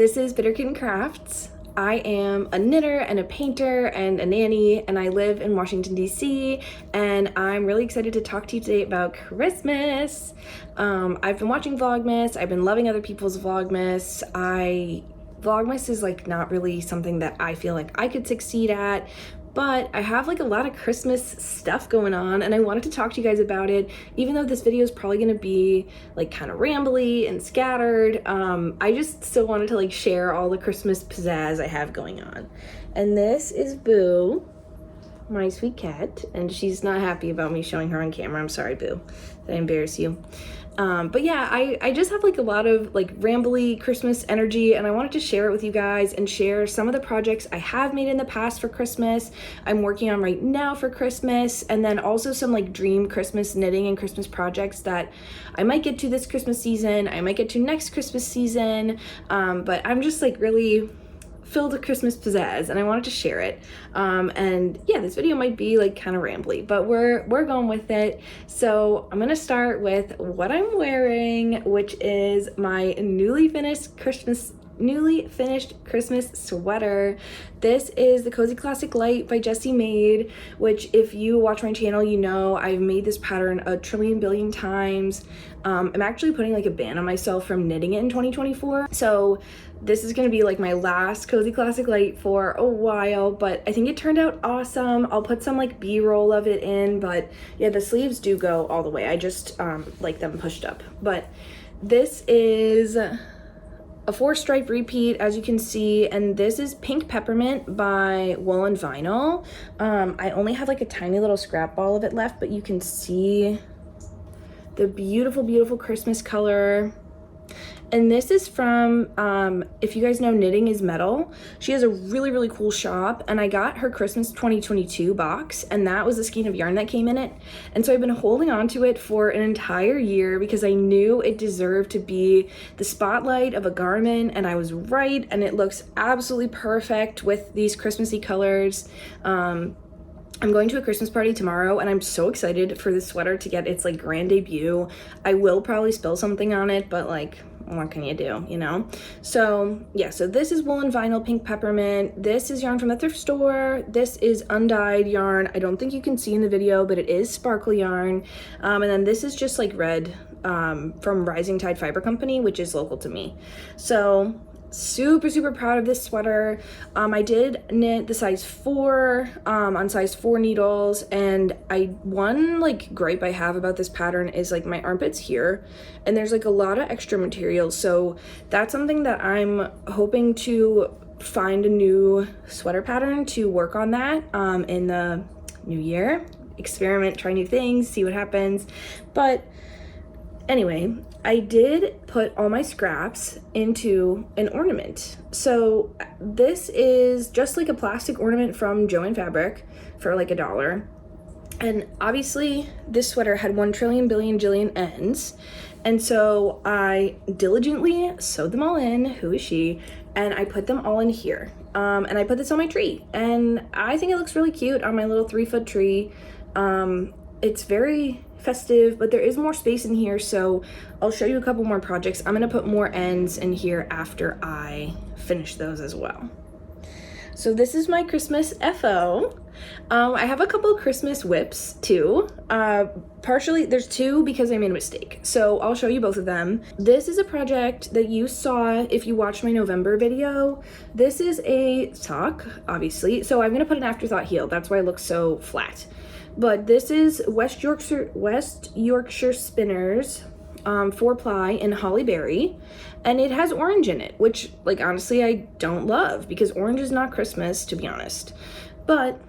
This is Bitter Kitten Crafts. I am a knitter and a painter and a nanny, and I live in Washington, D.C., and I'm really excited to talk to you today about Christmas. I've been watching Vlogmas. I've been loving other people's Vlogmas. Vlogmas is like not really something that I feel like I could succeed at, but I have like a lot of Christmas stuff going on and I wanted to talk to you guys about it. Even though this video is probably gonna be like kind of rambly and scattered, I just still wanted to like share all the Christmas pizzazz I have going on. And this is Boo, my sweet cat, and she's not happy about me showing her on camera. I'm sorry, Boo, did I embarrass you? But yeah, I just have like a lot of like rambly Christmas energy, and I wanted to share it with you guys and share some of the projects I have made in the past for Christmas, I'm working on right now for Christmas, and then also some like dream Christmas knitting and Christmas projects that I might get to this Christmas season, I might get to next Christmas season, but I'm just like really filled with Christmas pizzazz and I wanted to share it. And yeah, this video might be like kind of rambly, but we're going with it. So I'm gonna start with what I'm wearing, which is my newly finished Christmas sweater. This is the Cozy Classic Light by JessieMaed, which if you watch my channel, you know I've made this pattern a trillion billion times. I'm actually putting like a ban on myself from knitting it in 2024. So this is gonna be like my last Cozy Classic Light for a while, but I think it turned out awesome. I'll put some like B-roll of it in, but yeah, the sleeves do go all the way. I just like them pushed up. But this is a 4-stripe repeat, as you can see, and this is Pink Peppermint by Wool and Vinyl. I only have like a tiny little scrap ball of it left, but you can see the beautiful, beautiful Christmas color. And this is from, if you guys know Knitting is Metal, she has a really, really cool shop, and I got her Christmas 2022 box, and that was the skein of yarn that came in it. And so I've been holding on to it for an entire year because I knew it deserved to be the spotlight of a garment, and I was right, and it looks absolutely perfect with these Christmassy colors. I'm going to a Christmas party tomorrow and I'm so excited for this sweater to get its like grand debut. I will probably spill something on it, but like, what can you do, you know? So yeah, so this is Wool and Vinyl Pink Peppermint. This is yarn from the thrift store. This is undyed yarn. I don't think you can see in the video, but it is sparkle yarn. And then this is just like red from Rising Tide Fiber Company, which is local to me. So super proud of this sweater. I did knit the size 4 on size 4 needles, and one like gripe I have about this pattern is like my armpits here, and there's like a lot of extra materials, so that's something that I'm hoping to find a new sweater pattern to work on that in the new year. Experiment, try new things, see what happens. But anyway, I did put all my scraps into an ornament. So this is just like a plastic ornament from Joann Fabric for like $1. And obviously this sweater had 1 trillion billion jillion ends. And so I diligently sewed them all in, who is she, and I put them all in here. And I put this on my tree, and I think it looks really cute on my little 3-foot tree. It's very festive, but there is more space in here, so I'll show you a couple more projects. I'm gonna put more ends in here after I finish those as well. So this is my Christmas FO. I have a couple Christmas whips too. Partially, there's 2 because I made a mistake, so I'll show you both of them. This is a project that you saw if you watched my November video. This is a sock, obviously, so I'm gonna put an Afterthought heel. That's why it looks so flat. But this is West Yorkshire Spinners 4-ply in Holly Berry, and it has orange in it, which like honestly I don't love because orange is not Christmas, to be honest. But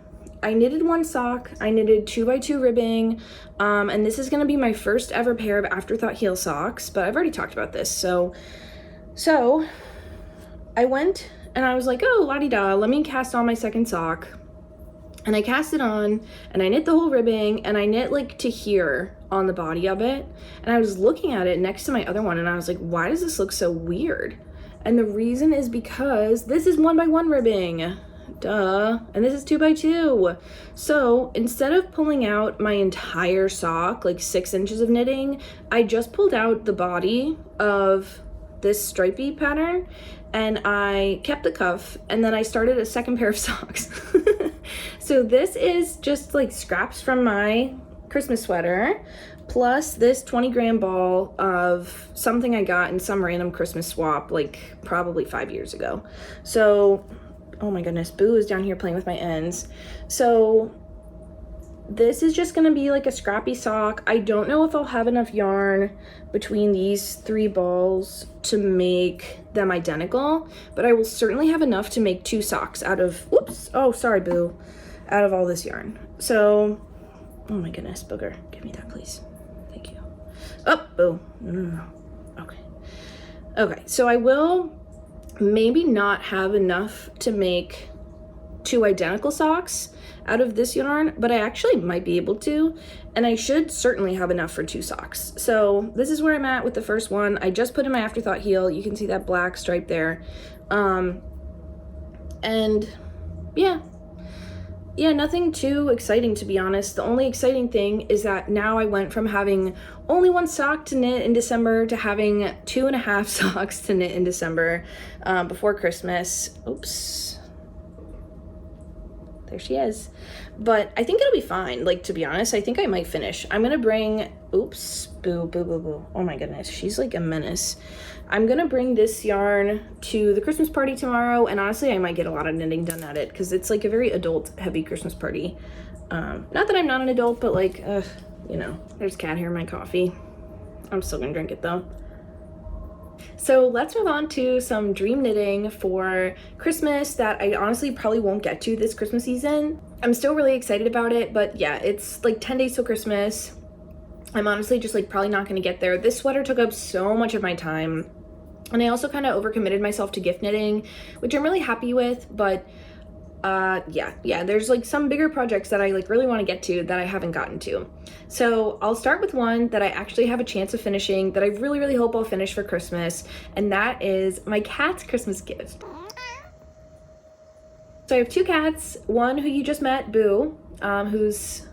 I knitted 1 sock, I knitted 2x2 ribbing, and this is gonna be my first ever pair of Afterthought heel socks, but I've already talked about this. So I went and I was like, oh la-di-da, let me cast on my second sock. And I cast it on, and I knit the whole ribbing, and I knit like to here on the body of it. And I was looking at it next to my other one, and I was like, why does this look so weird? And the reason is because this is 1x1 ribbing. Duh. And this is 2x2. So instead of pulling out my entire sock, like 6 inches of knitting, I just pulled out the body of this stripy pattern, and I kept the cuff, and then I started a second pair of socks. So this is just like scraps from my Christmas sweater, plus this 20-gram ball of something I got in some random Christmas swap, like probably 5 years ago. So, oh my goodness, Boo is down here playing with my ends. So this is just gonna be like a scrappy sock. I don't know if I'll have enough yarn between these 3 balls to make them identical, but I will certainly have enough to make 2 socks out of, whoops, oh, sorry, Boo, out of all this yarn. So, oh my goodness, Booger, give me that, please. Thank you. Oh, Boo, no. Okay. Okay, so I will maybe not have enough to make 2 identical socks out of this yarn, but I actually might be able to, and I should certainly have enough for 2 socks. So this is where I'm at with the first one. I just put in my Afterthought heel. You can see that black stripe there. And yeah, nothing too exciting, to be honest. The only exciting thing is that now I went from having only 1 sock to knit in December to having 2.5 socks to knit in December before Christmas. Oops. There she is. But I think it'll be fine. Like, to be honest, I think I might finish. I'm gonna bring, oops, Boo, Boo, Boo, Boo. Oh my goodness, she's like a menace. I'm gonna bring this yarn to the Christmas party tomorrow, and honestly, I might get a lot of knitting done at it because it's like a very adult heavy Christmas party. Not that I'm not an adult, but like, you know, there's cat hair in my coffee. I'm still gonna drink it though. So let's move on to some dream knitting for Christmas that I honestly probably won't get to this Christmas season. I'm still really excited about it, but yeah, it's like 10 days till Christmas. I'm honestly just like probably not going to get there. This sweater took up so much of my time, and I also kind of overcommitted myself to gift knitting, which I'm really happy with, but yeah, there's like some bigger projects that I like really want to get to that I haven't gotten to. So I'll start with one that I actually have a chance of finishing, that I really, really hope I'll finish for Christmas, and that is my cat's Christmas gift. So I have 2 cats, one who you just met, Boo, who's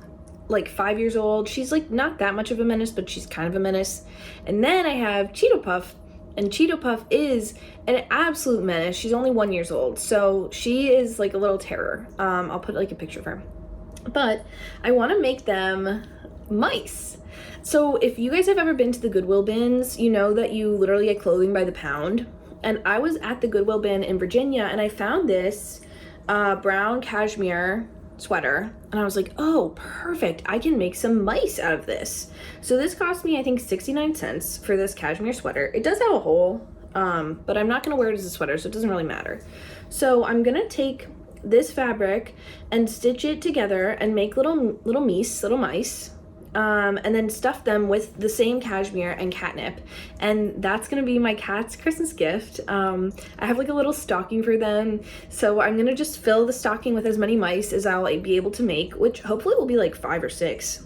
like 5 years old. She's like not that much of a menace, but she's kind of a menace. And then I have Cheeto Puff, and Cheeto Puff is an absolute menace. She's only 1 year old, so she is like a little terror. I'll put like a picture of her. But I want to make them mice. So if you guys have ever been to the Goodwill bins, you know that you literally get clothing by the pound. And I was at the Goodwill bin in Virginia, and I found this brown cashmere sweater, and I was like, oh, perfect, I can make some mice out of this. So this cost me, I think, 69 cents for this cashmere sweater. It does have a hole, but I'm not gonna wear it as a sweater, so it doesn't really matter. So I'm gonna take this fabric and stitch it together and make little mice, and then stuff them with the same cashmere and catnip, and that's gonna be my cat's Christmas gift. I have like a little stocking for them, so I'm gonna just fill the stocking with as many mice as I'll be able to make, which hopefully will be like 5 or 6.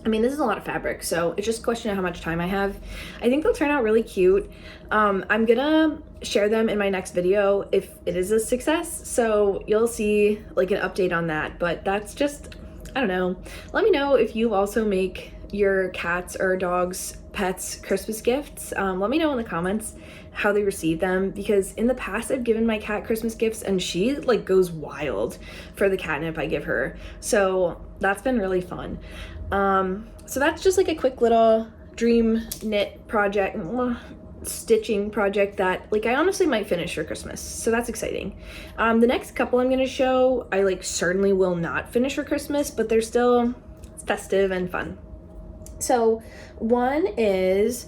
I mean, this is a lot of fabric, so it's just a question of how much time I have. I think they'll turn out really cute. I'm gonna share them in my next video if it is a success, so you'll see like an update on that, but that's just, I don't know. Let me know if you also make your cats or dogs, pets Christmas gifts. Let me know in the comments how they receive them, because in the past I've given my cat Christmas gifts and she like goes wild for the catnip I give her. So that's been really fun. So that's just like a quick little dream knit project, stitching project that like I honestly might finish for Christmas, so that's exciting. The next couple I'm gonna show I like certainly will not finish for Christmas, but they're still festive and fun. So one is,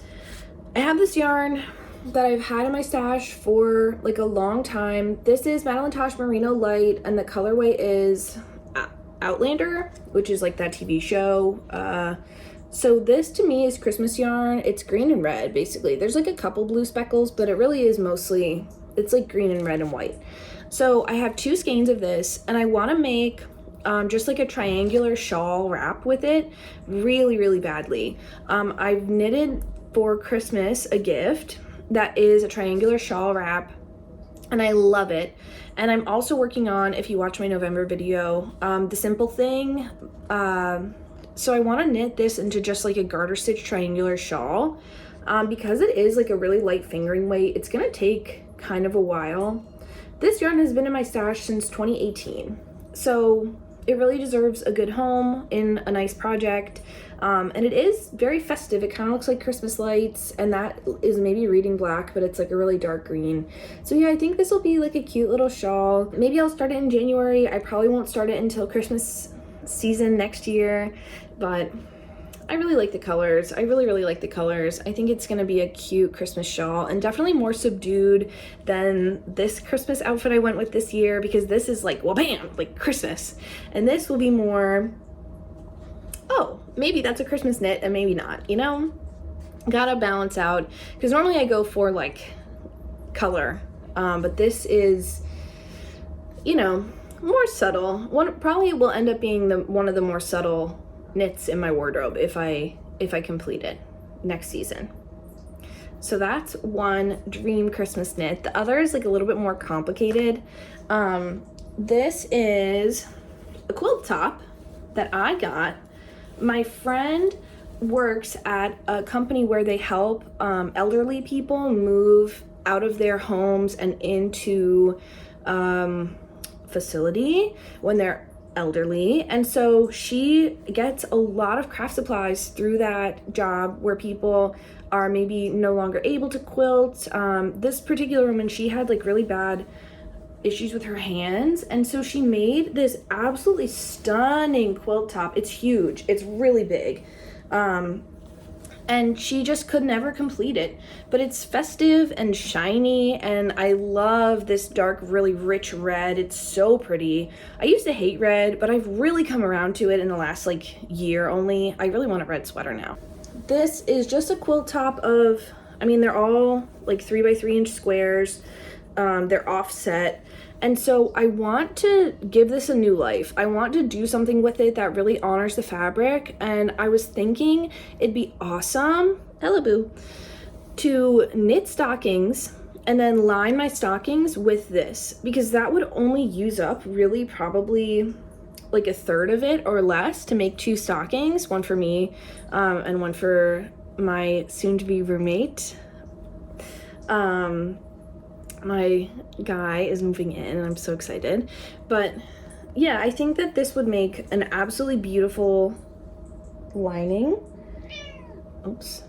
I have this yarn that I've had in my stash for like a long time. This is Madeline Tosh Merino Light, and the colorway is Outlander, which is like that TV show. So this to me is Christmas yarn. It's green and red, basically. There's like a couple blue speckles, but it really is mostly, it's like green and red and white. So I have 2 skeins of this, and I want to make just like a triangular shawl wrap with it really, really badly. I've knitted for Christmas a gift that is a triangular shawl wrap, and I love it. And I'm also working on, if you watch my November video, the Simple Thing. So I want to knit this into just like a garter stitch triangular shawl. Because it is like a really light fingering weight, it's gonna take kind of a while. This yarn has been in my stash since 2018, so it really deserves a good home in a nice project. And it is very festive. It kind of looks like Christmas lights, and that is maybe reading black, but it's like a really dark green. So yeah, I think this will be like a cute little shawl. Maybe I'll start it in January. I probably won't start it until Christmas season next year, but I really like the colors. I really like the colors. I think it's gonna be a cute Christmas shawl, and definitely more subdued than this Christmas outfit I went with this year, because this is like, well, bam, like Christmas. And this will be more, oh, maybe that's a Christmas knit and maybe not, you know? Gotta balance out, because normally I go for like color, but this is, you know, more subtle. One probably will end up being one of the more subtle knits in my wardrobe if I complete it next season. So that's one dream Christmas knit. The other is like a little bit more complicated. This is a quilt top that I got. My friend works at a company where they help elderly people move out of their homes and into facility when they're elderly, and so she gets a lot of craft supplies through that job where people are maybe no longer able to quilt. This particular woman, she had like really bad issues with her hands, and so she made this absolutely stunning quilt top. It's huge, it's really big, and she just could never complete it, but it's festive and shiny, and I love this dark, really rich red. It's so pretty. I used to hate red, but I've really come around to it in the last like year only. I really want a red sweater now. This is just a quilt top of, I mean, they're all like 3x3 inch squares. They're offset. And so I want to give this a new life. I want to do something with it that really honors the fabric. And I was thinking it'd be awesome, hello boo, to knit stockings and then line my stockings with this, because that would only use up really probably like a third of it or less to make 2 stockings, one for me and one for my soon-to-be roommate. My guy is moving in and I'm so excited. But yeah, I think that this would make an absolutely beautiful lining, oops,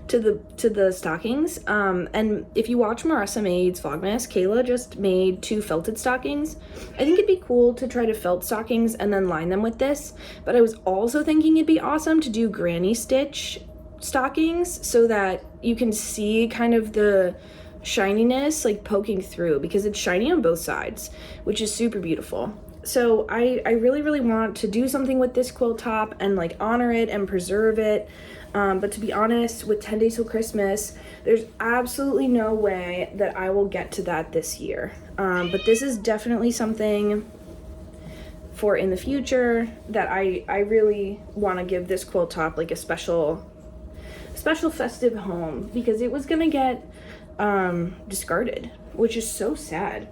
to the stockings. And if you watch JessieMaed's Vlogmas, Kayla just made 2 felted stockings. I think it'd be cool to try to felt stockings and then line them with this, but I was also thinking it'd be awesome to do granny stitch stockings so that you can see kind of the shininess like poking through, because it's shiny on both sides, which is super beautiful. So I really want to do something with this quilt top and like honor it and preserve it. But to be honest, with 10 days till Christmas, there's absolutely no way that I will get to that this year. But this is definitely something for in the future that I really want to give this quilt top like a special festive home, because it was gonna get discarded, which is so sad.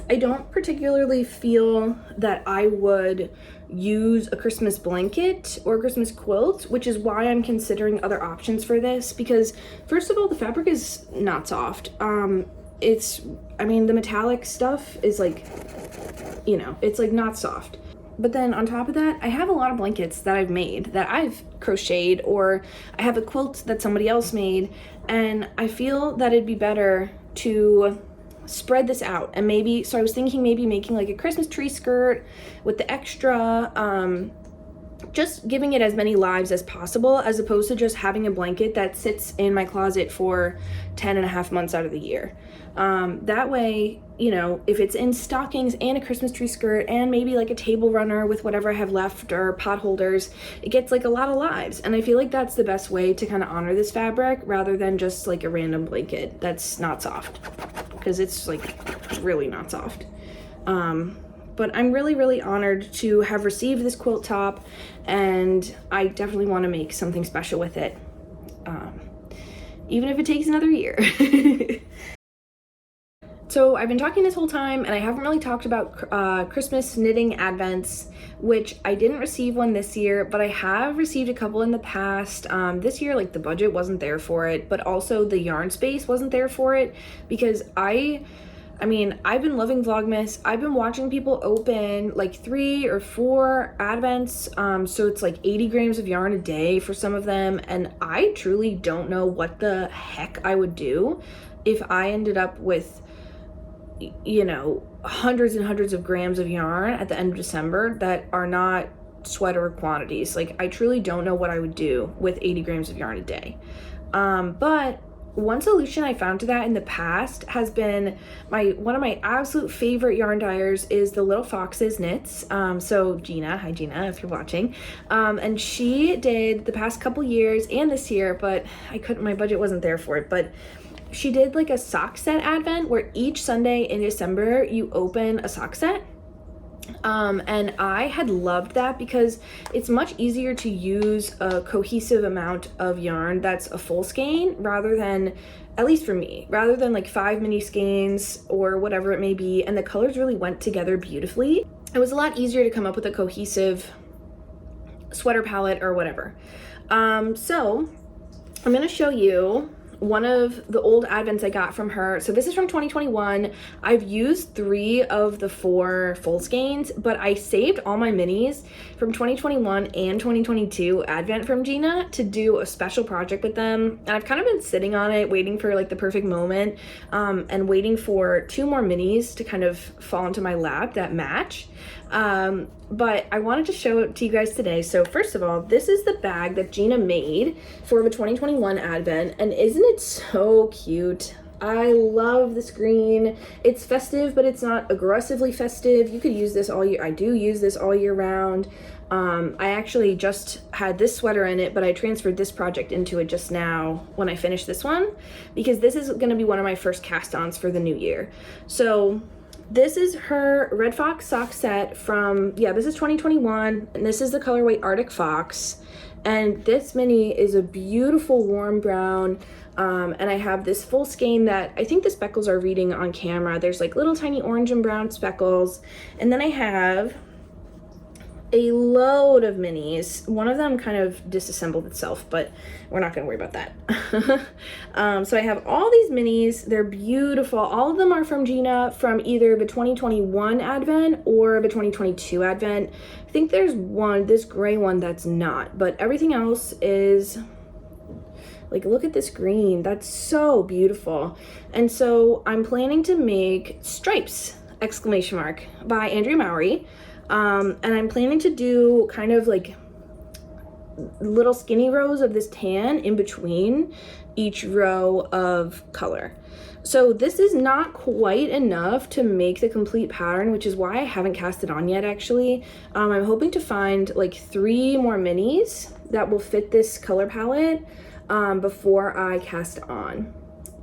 I don't particularly feel that I would use a Christmas blanket or a Christmas quilt, which is why I'm considering other options for this, because first of all, the fabric is not soft. I mean, the metallic stuff is like, you know, it's like not soft. But then on top of that, I have a lot of blankets that I've made, that I've crocheted, or I have a quilt that somebody else made, and I feel that it'd be better to spread this out. And maybe, so I was thinking maybe making like a Christmas tree skirt with the extra, just giving it as many lives as possible, as opposed to just having a blanket that sits in my closet for 10.5 months out of the year. That way, you know, if it's in stockings and a Christmas tree skirt and maybe like a table runner with whatever I have left or pot holders, it gets like a lot of lives. And I feel like that's the best way to kind of honor this fabric, rather than just like a random blanket that's not soft, because it's like really not soft. But I'm really honored to have received this quilt top, and I definitely want to make something special with it, even if it takes another year. So I've been talking this whole time and I haven't really talked about Christmas knitting advents, which I didn't receive one this year, but I have received a couple in the past. This year, like, the budget wasn't there for it, but also the yarn space wasn't there for it, because I mean, I've been loving Vlogmas. I've been watching people open like 3 or 4 advents, so it's like 80 grams of yarn a day for some of them, and I truly don't know what the heck I would do if I ended up with, you know, hundreds and hundreds of grams of yarn at the end of December that are not sweater quantities. Like, I truly don't know what I would do with 80 grams of yarn a day. But one solution I found to that in the past has been one of my absolute favorite yarn dyers is the Little Foxes Knits. So Gina, hi Gina, if you're watching. And she did the past couple years and this year, but my budget wasn't there for it, but she did like a sock set advent where each Sunday in December you open a sock set. And I had loved that because it's much easier to use a cohesive amount of yarn that's a full skein rather than, at least for me, rather than like 5 mini skeins or whatever it may be, and the colors really went together beautifully. It was a lot easier to come up with a cohesive sweater palette or whatever. So I'm gonna show you one of the old advents I got from her. So this is from 2021. I've used 3 of the 4 full skeins, but I saved all my minis from 2021 and 2022 advent from Gina to do a special project with them. And I've kind of been sitting on it, waiting for like the perfect moment, and waiting for 2 more minis to kind of fall into my lap that match. But I wanted to show it to you guys today. So first of all, this is the bag that Gina made for the 2021 advent, and isn't it so cute? I love this green. It's festive, but it's not aggressively festive. You could use this all year. I do use this all year round. I actually just had this sweater in it, but I transferred this project into it just now when I finished this one, because this is going to be one of my first cast-ons for the new year. So this is her Red Fox sock set from, this is 2021, and this is the colorway Arctic Fox. And this mini is a beautiful warm brown, and I have this full skein that I think the speckles are reading on camera. There's like little tiny orange and brown speckles, and then I have a load of minis. One of them kind of disassembled itself, but we're not gonna worry about that. So I have all these minis. They're beautiful. All of them are from Gina from either the 2021 advent or the 2022 advent. I think there's this gray one that's not, but everything else is like, look at this green. That's so beautiful. And so I'm planning to make Stripes! By Andrea Mowry. And I'm planning to do kind of like little skinny rows of this tan in between each row of color. So this is not quite enough to make the complete pattern, which is why I haven't cast it on yet actually. I'm hoping to find like 3 more minis that will fit this color palette before I cast on.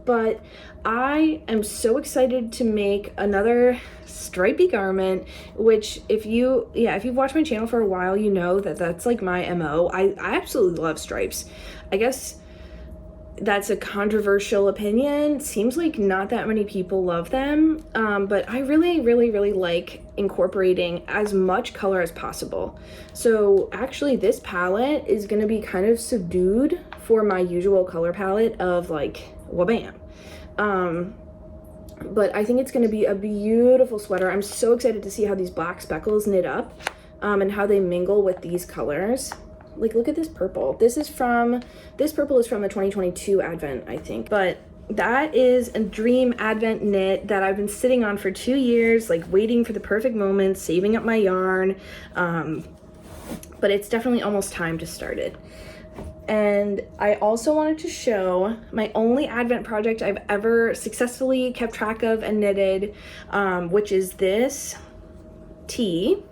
But I am so excited to make another stripy garment, which if you've watched my channel for a while, you know that that's like my MO. I absolutely love stripes. I guess that's a controversial opinion. Seems like not that many people love them, but I really, really, really like incorporating as much color as possible. So actually this palette is gonna be kind of subdued for my usual color palette of like wabam. But I think it's going to be a beautiful sweater. I'm so excited to see how these black speckles knit up, and how they mingle with these colors. Like, look at this purple. This purple is from the 2022 advent, I think. But that is a dream advent knit that I've been sitting on for 2 years, like waiting for the perfect moment, saving up my yarn. But it's definitely almost time to start it. And I also wanted to show my only advent project I've ever successfully kept track of and knitted, which is this tee.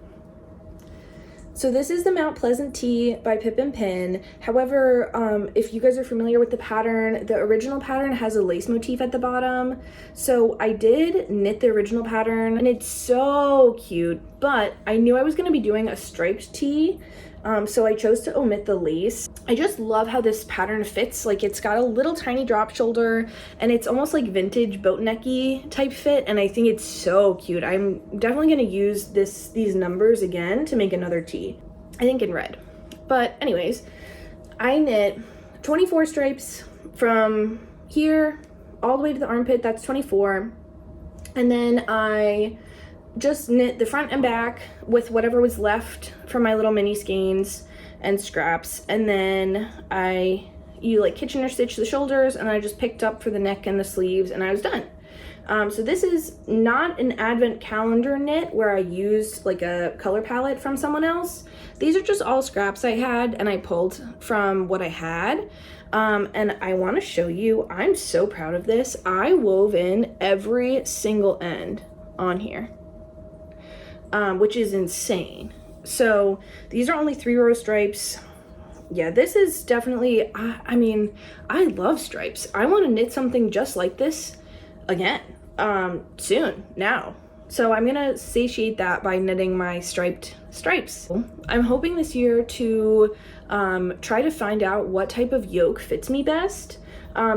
So this is the Mount Pleasant tee by Pip and Pin. However, if you guys are familiar with the pattern, the original pattern has a lace motif at the bottom. So I did knit the original pattern and it's so cute, but I knew I was gonna be doing a striped tee So I chose to omit the lace. I just love how this pattern fits. Like, it's got a little tiny drop shoulder and it's almost like vintage boat necky type fit, and I think it's so cute. I'm definitely gonna use these numbers again to make another tee, I think in red. But anyways, I knit 24 stripes from here all the way to the armpit. That's 24. And then I just knit the front and back with whatever was left from my little mini skeins and scraps, and then you like Kitchener stitch the shoulders, and I just picked up for the neck and the sleeves, and I was done. So this is not an advent calendar knit where I used like a color palette from someone else. These are just all scraps I had and I pulled from what I had. And I want to show you, I'm so proud of this. I wove in every single end on here, which is insane. So these are only 3-row stripes. Yeah, this is definitely, I mean, I love stripes. I want to knit something just like this again, soon, now. So I'm gonna satiate that by knitting my striped stripes. I'm hoping this year to try to find out what type of yoke fits me best,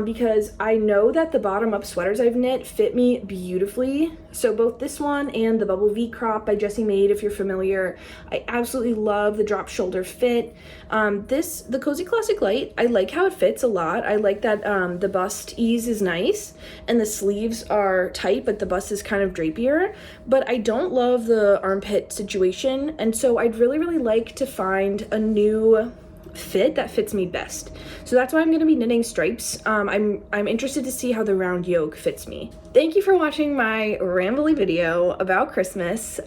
because I know that the bottom up sweaters I've knit fit me beautifully. So both this one and the Bubble V crop by JessieMaed, if you're familiar, I absolutely love the drop shoulder fit. The Cozy Classic Light, I like how it fits a lot. I like that the bust ease is nice and the sleeves are tight, but the bust is kind of drapier. But I don't love the armpit situation, and so I'd really, really like to find a new fit that fits me best. So that's why I'm going to be knitting stripes. I'm interested to see how the round yoke fits me. Thank you for watching my rambly video about Christmas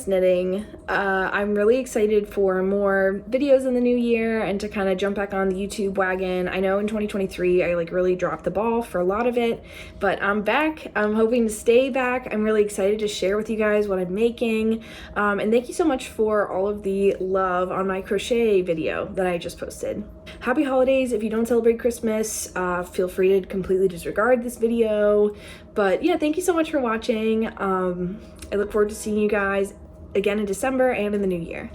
knitting. I'm really excited for more videos in the new year and to kind of jump back on the YouTube wagon. I know in 2023 I like really dropped the ball for a lot of it, but I'm back. I'm hoping to stay back. I'm really excited to share with you guys what I'm making. And thank you so much for all of the love on my crochet video that I just posted. Happy holidays. If you don't celebrate Christmas, feel free to completely disregard this video. But yeah, thank you so much for watching. I look forward to seeing you guys again in December and in the new year.